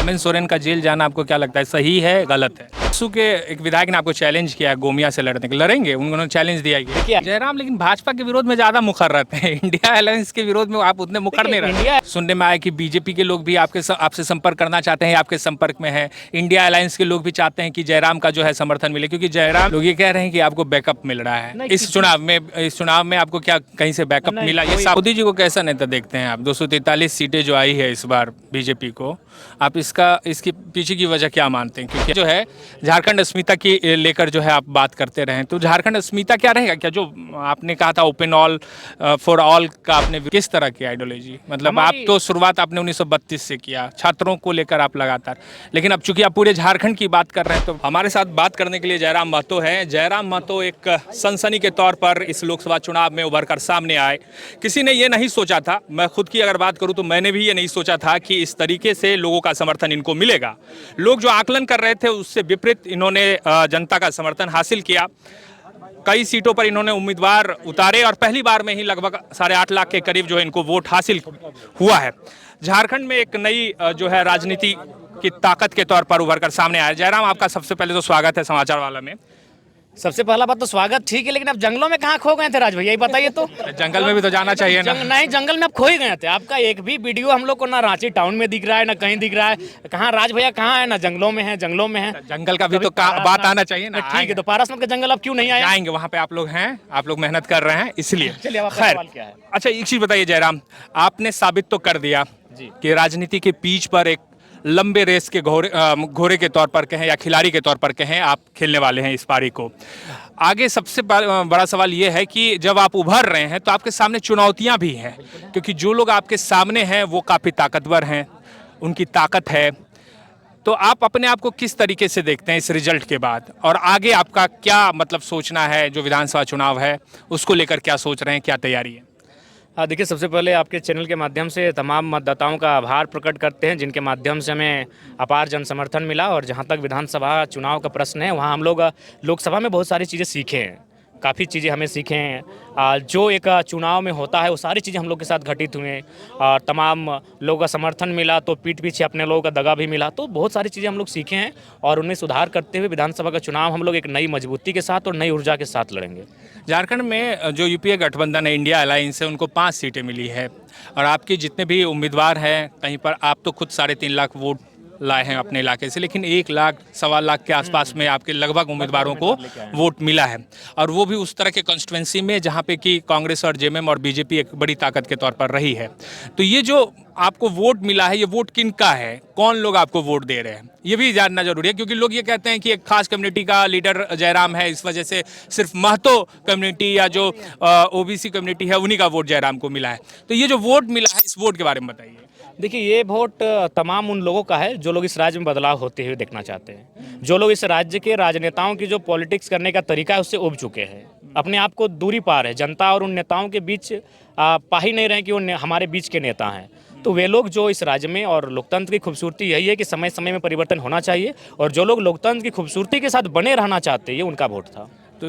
हेमंत सोरेन का जेल जाना आपको क्या लगता है, सही है गलत है? बसु के एक विधायक ने आपको चैलेंज किया है गोमिया से लड़ने के, लड़ेंगे? उन्होंने चैलेंज दिया है जयराम, लेकिन भाजपा के विरोध में ज्यादा मुखर रहते हैं। इंडिया अलायंस के विरोध में आप उतने मुखर नहीं रहते। सुनने में आया कि बीजेपी के लोग भी आपसे संपर्क करना चाहते हैं, आपके संपर्क में है। इंडिया अलायंस के लोग भी चाहते हैं कि जयराम का जो है समर्थन मिले, क्योंकि जयराम लोग ये कह रहे हैं कि आपको बैकअप मिल रहा है इस चुनाव में आपको क्या कहीं से बैकअप मिला? ये मोदी जी को कैसा नेता देखते हैं आप? 243 सीटें जो आई है इस बार बीजेपी को, आप इसकी पीछे की वजह क्या मानते हैं? क्योंकि जो है झारखंड अस्मिता की लेकर जो है आप बात करते रहे, तो झारखंड अस्मिता क्या रहेगा? क्या जो आपने कहा था ओपन ऑल फॉर ऑल का, आपने किस तरह की आइडियोलॉजी, मतलब आप तो शुरुआत आपने 1932 से किया, छात्रों को लेकर आप लगातार, लेकिन अब चूंकि आप पूरे झारखंड की बात कर रहे हैं, तो हमारे साथ बात करने के लिए जयराम महतो है। जयराम महतो एक सनसनी के तौर पर इस लोकसभा चुनाव में उभर कर सामने आए। किसी ने ये नहीं सोचा था, मैं खुद की अगर बात करूं तो मैंने भी ये नहीं सोचा था कि इस तरीके से लोगों का समर्थन इनको मिलेगा। लोग जो आकलन कर रहे थे उससे विपरीत इन्होंने जनता का समर्थन हासिल किया। कई सीटों पर इन्होंने उम्मीदवार उतारे और पहली बार में ही लगभग 8.5 लाख के करीब जो है इनको वोट हासिल हुआ है। झारखंड में एक नई जो है राजनीति की ताकत के तौर पर उभर कर सामने आया। जयराम, आपका सबसे पहले तो स्वागत है समाचार वाला में। सबसे पहला बात तो स्वागत ठीक है, लेकिन आप जंगलों में कहाँ खो गए थे राज भैया, ये बताइए तो। जंगल में भी तो जाना चाहिए ना। नहीं, जंगल में आप खो ही गए थे। आपका एक भी वीडियो हम लोग को ना रांची टाउन में दिख रहा है ना कहीं दिख रहा है। कहाँ राज भैया कहाँ है? ना जंगलों में है, जंगलों में है। जंगल का भी तो बात आना चाहिए ना। ठीक है, तो पारसमल का जंगल आप क्यों नहीं आए? आएंगे, वहाँ पे आप लोग हैं, आप लोग मेहनत कर रहे हैं इसलिए। चलिए, खैर, अच्छा एक चीज बताइए जयराम, आपने साबित तो कर दिया कि राजनीति के पीच पर एक लंबे रेस के घोड़े के तौर पर कहें या खिलाड़ी के तौर पर कहें, आप खेलने वाले हैं इस पारी को। आगे सबसे बड़ा सवाल ये है कि जब आप उभर रहे हैं तो आपके सामने चुनौतियां भी हैं, क्योंकि जो लोग आपके सामने हैं वो काफ़ी ताकतवर हैं, उनकी ताकत है। तो आप अपने आप को किस तरीके से देखते हैं इस रिजल्ट के बाद, और आगे आपका क्या मतलब सोचना है? जो विधानसभा चुनाव है उसको लेकर क्या सोच रहे हैं, क्या तैयारी है? हाँ, देखिए, सबसे पहले आपके चैनल के माध्यम से तमाम मतदाताओं का आभार प्रकट करते हैं, जिनके माध्यम से हमें अपार जन समर्थन मिला। और जहाँ तक विधानसभा चुनाव का प्रश्न है, वहाँ हम लोग लोकसभा में बहुत सारी चीज़ें सीखे हैं, काफ़ी चीज़ें हमें सीखे हैं। जो एक चुनाव में होता है वो सारी चीज़ें हम लोग के साथ घटित हुए और तमाम लोगों का समर्थन मिला, तो पीठ पीछे अपने लोगों का दगा भी मिला। तो बहुत सारी चीज़ें हम लोग सीखे हैं और उनमें सुधार करते हुए विधानसभा का चुनाव हम लोग एक नई मजबूती के साथ और नई ऊर्जा के साथ लड़ेंगे। झारखंड में जो यूपीए गठबंधन है, इंडिया अलायंस है, उनको 5 सीटें मिली है और आपके जितने भी उम्मीदवार हैं, कहीं पर आप तो खुद 3.5 लाख वोट लाए हैं अपने इलाके से, लेकिन 1 लाख 1.25 लाख के आसपास में आपके लगभग उम्मीदवारों को वोट मिला है, और वो भी उस तरह के कॉन्स्टिट्यूंसी में जहाँ पे कि कांग्रेस और जेएमएम और बीजेपी एक बड़ी ताकत के तौर पर रही है। तो ये जो आपको वोट मिला है, ये वोट किनका है? कौन लोग आपको वोट दे रहे हैं, ये भी जानना जरूरी है, क्योंकि लोग ये कहते हैं कि एक खास कम्युनिटी का लीडर जयराम है, इस वजह से सिर्फ महतो कम्युनिटी या जो ओबीसी कम्युनिटी है उन्हीं का वोट जयराम को मिला है। तो ये जो वोट मिला है, इस वोट के बारे में बताइए। देखिए, ये वोट तमाम उन लोगों का है जो लोग इस राज्य में बदलाव होते हुए देखना चाहते हैं, जो लोग इस राज्य के राजनेताओं की जो पॉलिटिक्स करने का तरीका है उससे उब चुके हैं, अपने आप को दूरी पार है, जनता और उन नेताओं के बीच पा ही नहीं रहे कि वो हमारे बीच के नेता हैं। तो वे लोग जो इस राज्य में, और लोकतंत्र की खूबसूरती यही है कि समय समय में परिवर्तन होना चाहिए, और जो लोग लोकतंत्र की खूबसूरती के साथ बने रहना चाहते हैं, ये उनका वोट था। तो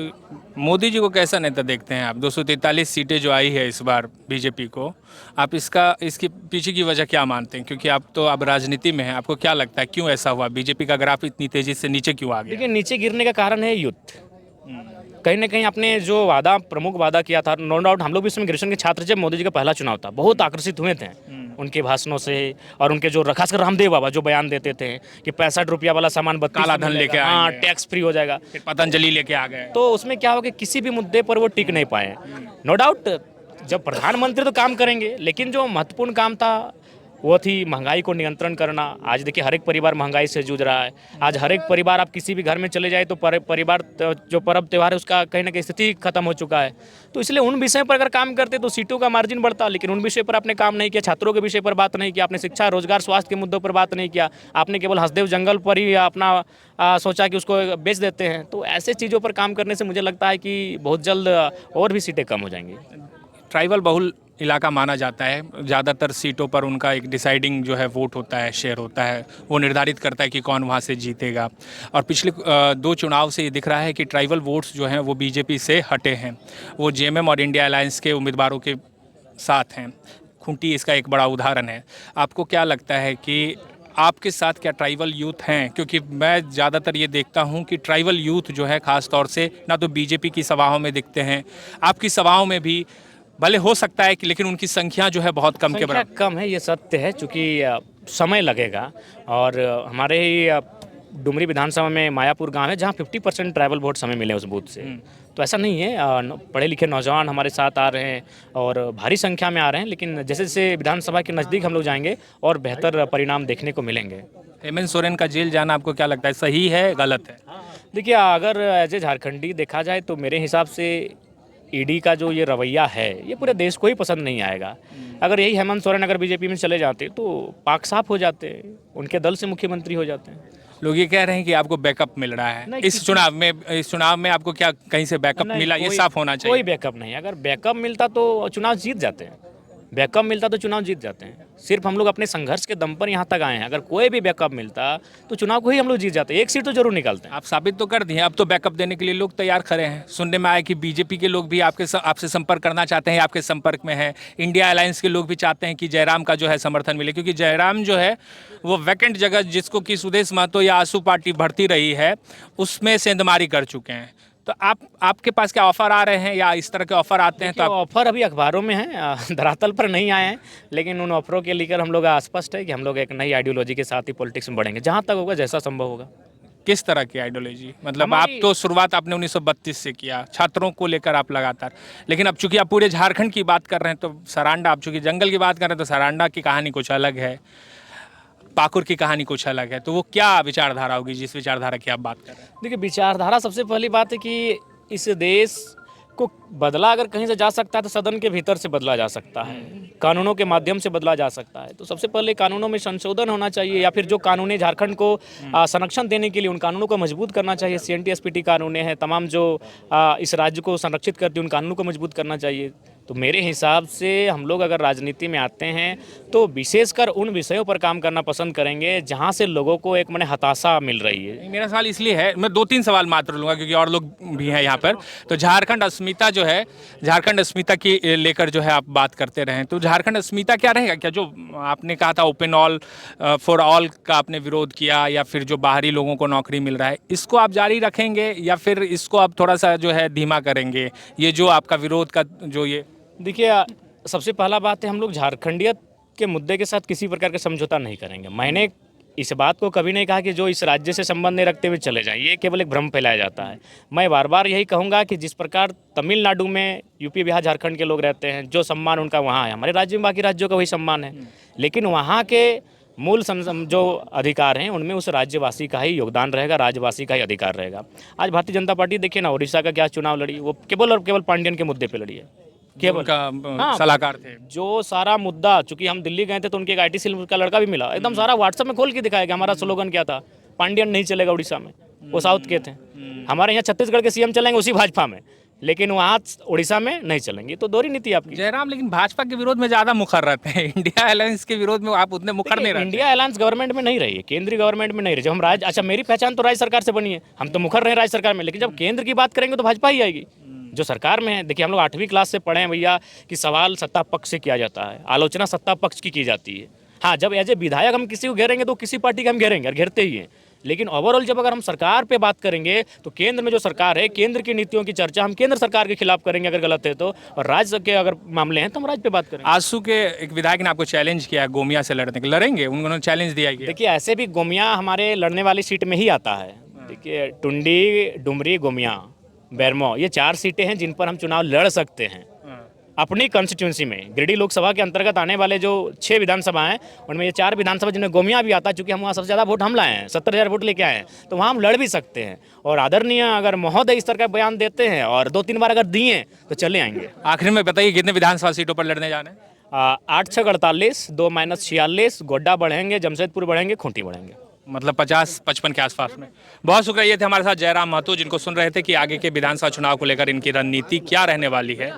मोदी जी को कैसा नेता देखते हैं आप? 243 सीटें जो आई है इस बार बीजेपी को, आप इसकी पीछे की वजह क्या मानते हैं? क्योंकि आप तो अब राजनीति में हैं, आपको क्या लगता है क्यों ऐसा हुआ? बीजेपी का ग्राफ इतनी तेजी से नीचे क्यों आ गया? देखिए, नीचे गिरने का कारण है युद्ध। कहीं ना कहीं आपने जो प्रमुख वादा किया था, नो डाउट हम लोग भी इसमें ग्रेजुएशन के छात्र, जब मोदी जी का पहला चुनाव था, बहुत आकर्षित हुए थे उनके भाषणों से, और उनके जो खासकर रामदेव बाबा जो बयान देते थे कि 65 रुपया वाला सामान काला धन लेके आएंगे, हाँ, टैक्स फ्री हो जाएगा, फिर पतंजलि लेके आ गए। तो उसमें क्या हो कि किसी भी मुद्दे पर वो टिक नहीं पाए। नो डाउट जब प्रधानमंत्री तो काम करेंगे, लेकिन जो महत्वपूर्ण काम था वो थी महंगाई को नियंत्रण करना। आज देखिए, हर एक परिवार महंगाई से जूझ रहा है। आज हर एक परिवार, आप किसी भी घर में चले जाए तो परिवार जो पर्व त्यौहार है उसका कहीं ना कहीं स्थिति खत्म हो चुका है। तो इसलिए उन विषयों पर अगर काम करते तो सीटों का मार्जिन बढ़ता, लेकिन उन विषय पर आपने काम नहीं किया। छात्रों के विषय पर बात नहीं किया आपने, शिक्षा, रोजगार, स्वास्थ्य के मुद्दों पर बात नहीं किया आपने, केवल हसदेव जंगल पर ही अपना सोचा कि उसको बेच देते हैं। तो ऐसे चीज़ों पर काम करने से मुझे लगता है कि बहुत जल्द और भी सीटें कम हो जाएंगी। ट्राइबल बहुल इलाका माना जाता है, ज़्यादातर सीटों पर उनका एक डिसाइडिंग जो है वोट होता है, शेयर होता है, वो निर्धारित करता है कि कौन वहाँ से जीतेगा। और पिछले 2 चुनाव से ये दिख रहा है कि ट्राइबल वोट्स जो हैं वो बीजेपी से हटे हैं, वो जेएमएम और इंडिया अलायंस के उम्मीदवारों के साथ हैं। खूंटी इसका एक बड़ा उदाहरण है। आपको क्या लगता है कि आपके साथ क्या ट्राइबल यूथ हैं? क्योंकि मैं ज़्यादातर ये देखता हूँ कि ट्राइबल यूथ जो है ख़ास तौर से ना तो बीजेपी की सभाओं में दिखते हैं, आपकी सभाओं में भी भले हो सकता है कि, लेकिन उनकी संख्या जो है बहुत कम के संख्या बराबर। कम है, ये सत्य है, चूँकि समय लगेगा। और हमारे ही डुमरी विधानसभा में मायापुर गांव है जहां 50% ट्राइबल वोट्स हमें मिले उस बूथ से। तो ऐसा नहीं है, पढ़े लिखे नौजवान हमारे साथ आ रहे हैं और भारी संख्या में आ रहे हैं, लेकिन जैसे जैसे विधानसभा के नज़दीक हम लोग जाएंगे और बेहतर परिणाम देखने को मिलेंगे। हेमंत सोरेन का जेल जाना आपको क्या लगता है, सही है गलत है? देखिए, अगर एज ए झारखंडी देखा जाए तो मेरे हिसाब से ईडी का जो ये रवैया है ये पूरे देश को ही पसंद नहीं आएगा। अगर यही हेमंत सोरेन अगर बीजेपी में चले जाते तो पाक साफ हो जाते, उनके दल से मुख्यमंत्री हो जाते हैं। लोग ये कह रहे हैं कि आपको बैकअप मिल रहा है नहीं, इस चुनाव में आपको क्या कहीं से बैकअप नहीं, मिला? ये कोई- साफ होना कोई चाहिए। बैकअप नहीं। अगर बैकअप मिलता तो चुनाव जीत जाते हैं। बैकअप मिलता तो चुनाव जीत जाते हैं। सिर्फ हम लोग अपने संघर्ष के दम पर यहाँ तक आए हैं। अगर कोई भी बैकअप मिलता तो चुनाव को ही हम लोग जीत जाते, एक सीट तो जरूर निकालते हैं। आप साबित तो कर दिए, अब तो बैकअप देने के लिए लोग तैयार खड़े हैं। सुनने में आया कि बीजेपी के लोग भी आपसे संपर्क करना चाहते हैं, आपके संपर्क में हैं। इंडिया अलायंस के लोग भी चाहते हैं कि जयराम का जो है समर्थन मिले, क्योंकि जयराम जो है वो वैकेंट जगह जिसको कि सुदेश महतो या आसू पार्टी भरती रही है उसमें सेंधमारी कर चुके हैं। तो आपके पास क्या ऑफर आ रहे हैं या इस तरह के ऑफर आते हैं तो आप? ऑफर अभी अखबारों में है, धरातल पर नहीं आए हैं, लेकिन उन ऑफरों के लेकर हम लोग स्पष्ट है कि हम लोग एक नई आइडियोलॉजी के साथ ही पॉलिटिक्स में बढ़ेंगे, जहाँ तक होगा, जैसा संभव होगा। किस तरह की आइडियोलॉजी? मतलब आप तो शुरुआत आपने 1932 से किया, छात्रों को लेकर आप लगातार, लेकिन अब चूंकि आप पूरे झारखंड की बात कर रहे हैं तो सरांडा, आप चूंकि जंगल की बात कर रहे हैं तो सरांडा की कहानी कुछ अलग है, पाकुर की कहानी कुछ अलग है। तो वो क्या विचारधारा होगी जिस विचारधारा की आप बात कर रहे हैं? देखिए, विचारधारा सबसे पहली बात है कि इस देश को बदला अगर कहीं से जा सकता है तो सदन के भीतर से बदला जा सकता है, कानूनों के माध्यम से बदला जा सकता है। तो सबसे पहले कानूनों में संशोधन होना चाहिए, या फिर जो कानूनी झारखंड को संरक्षण देने के लिए उन कानूनों को मजबूत करना चाहिए। CNT SPT कानून है, तमाम जो इस राज्य को संरक्षित करती है उन कानूनों को मजबूत करना चाहिए। तो मेरे हिसाब से हम लोग अगर राजनीति में आते हैं तो विशेषकर उन विषयों पर काम करना पसंद करेंगे जहां से लोगों को एक हताशा मिल रही है। मेरा सवाल इसलिए है, मैं 2-3 सवाल मात्र लूँगा क्योंकि और लोग भी हैं यहाँ पर। तो झारखंड अस्मिता जो है, झारखंड अस्मिता की लेकर जो है आप बात करते रहें, तो झारखंड अस्मिता क्या रहेगा? क्या जो आपने कहा था ओपन ऑल फॉर ऑल का आपने विरोध किया, या फिर जो बाहरी लोगों को नौकरी मिल रहा है, इसको आप जारी रखेंगे या फिर इसको आप थोड़ा सा जो है धीमा करेंगे? ये जो आपका विरोध का जो ये, देखिए, सबसे पहला बात है, हम लोग झारखंडियत के मुद्दे के साथ किसी प्रकार का समझौता नहीं करेंगे। मैंने इस बात को कभी नहीं कहा कि जो इस राज्य से संबंध नहीं रखते हुए चले जाएं, ये केवल एक भ्रम फैलाया जाता है। मैं बार बार यही कहूँगा कि जिस प्रकार तमिलनाडु में यूपी बिहार झारखंड के लोग रहते हैं, जो सम्मान उनका वहाँ है, हमारे राज्य में बाकी राज्यों का वही सम्मान है, लेकिन वहाँ के मूल जो अधिकार हैं उनमें उस राज्यवासी का ही योगदान रहेगा, राज्यवासी का ही अधिकार रहेगा। आज भारतीय जनता पार्टी देखिए ना, उड़ीसा का क्या चुनाव लड़ी, वो केवल और केवल पांडियन के मुद्दे पर लड़ी है, केवल का सलाहकार थे। जो सारा मुद्दा, चूंकि हम दिल्ली गए थे तो उनके एक IT सेल का लड़का भी मिला, एकदम सारा व्हाट्सएप में खोल के दिखाया कि हमारा स्लोगन क्या था, पांडियन नहीं चलेगा उड़ीसा में, वो साउथ के थे। हमारे यहाँ छत्तीसगढ़ के CM चलेंगे उसी भाजपा में, लेकिन वहाँ उड़ीसा में नहीं चलेंगे। तो दोहरी नीति आपकी। जयराम लेकिन भाजपा के विरोध में ज्यादा मुखर रहते हैं, इंडिया अलायंस के विरोध में आप उतने मुखर नहीं रहते। इंडिया अलायंस गवर्नमेंट में नहीं रही है, केंद्रीय गवर्नमेंट में नहीं रही। जब हम राज्य, अच्छा मेरी पहचान तो राज्य सरकार से बनी है, हम तो मुखर रहे राज्य सरकार में, लेकिन जब केंद्र की बात करेंगे तो भाजपा ही आएगी जो सरकार में है। देखिए, हम लोग 8वीं क्लास से पढ़े हैं भैया कि सवाल सत्ता पक्ष से किया जाता है, आलोचना सत्ता पक्ष की जाती है। हाँ, जब एज ए विधायक हम किसी को घेरेंगे तो किसी पार्टी का हम घेरेंगे और घेरते ही हैं, लेकिन ओवरऑल जब अगर हम सरकार पे बात करेंगे तो केंद्र में जो सरकार है, केंद्र की नीतियों की चर्चा हम केंद्र सरकार के खिलाफ करेंगे अगर गलत है तो, और राज्य के अगर मामले हैं तो हम राज्य पे बात करेंगे। आसू के एक विधायक ने आपको चैलेंज किया है गोमिया से लड़ने के, लड़ेंगे? उन्होंने चैलेंज दिया है। देखिए, ऐसे भी गोमिया हमारे लड़ने वाली सीट में ही आता है। देखिए, टुंडी, डुमरी, गोमिया, बैरमो, ये 4 सीटें हैं जिन पर हम चुनाव लड़ सकते हैं अपनी कॉन्स्टिट्यूंसी में। गिरिडीह लोकसभा के अंतर्गत आने वाले जो 6 विधानसभा हैं उनमें ये 4 विधानसभा जिनमें गोमिया भी आता है, चूंकि हम वहाँ सबसे ज़्यादा वोट हम लाए हैं, 70,000 वोट लेके आए हैं, तो वहाँ हम लड़ भी सकते हैं। और आदरणीय अगर महोदय इस तरह का बयान देते हैं और 2-3 बार अगर दिए तो चले आएंगे। आखिर में बताइए कितने विधानसभा सीटों पर लड़ने जाना है? 8-6 48, 2-46, गोड्डा बढ़ेंगे, जमशेदपुर बढ़ेंगे, खूंटी बढ़ेंगे, मतलब 50-55 के आसपास में। बहुत शुक्रिया। ये थे हमारे साथ जयराम महतो, जिनको सुन रहे थे कि आगे के विधानसभा चुनाव को लेकर इनकी रणनीति क्या रहने वाली है।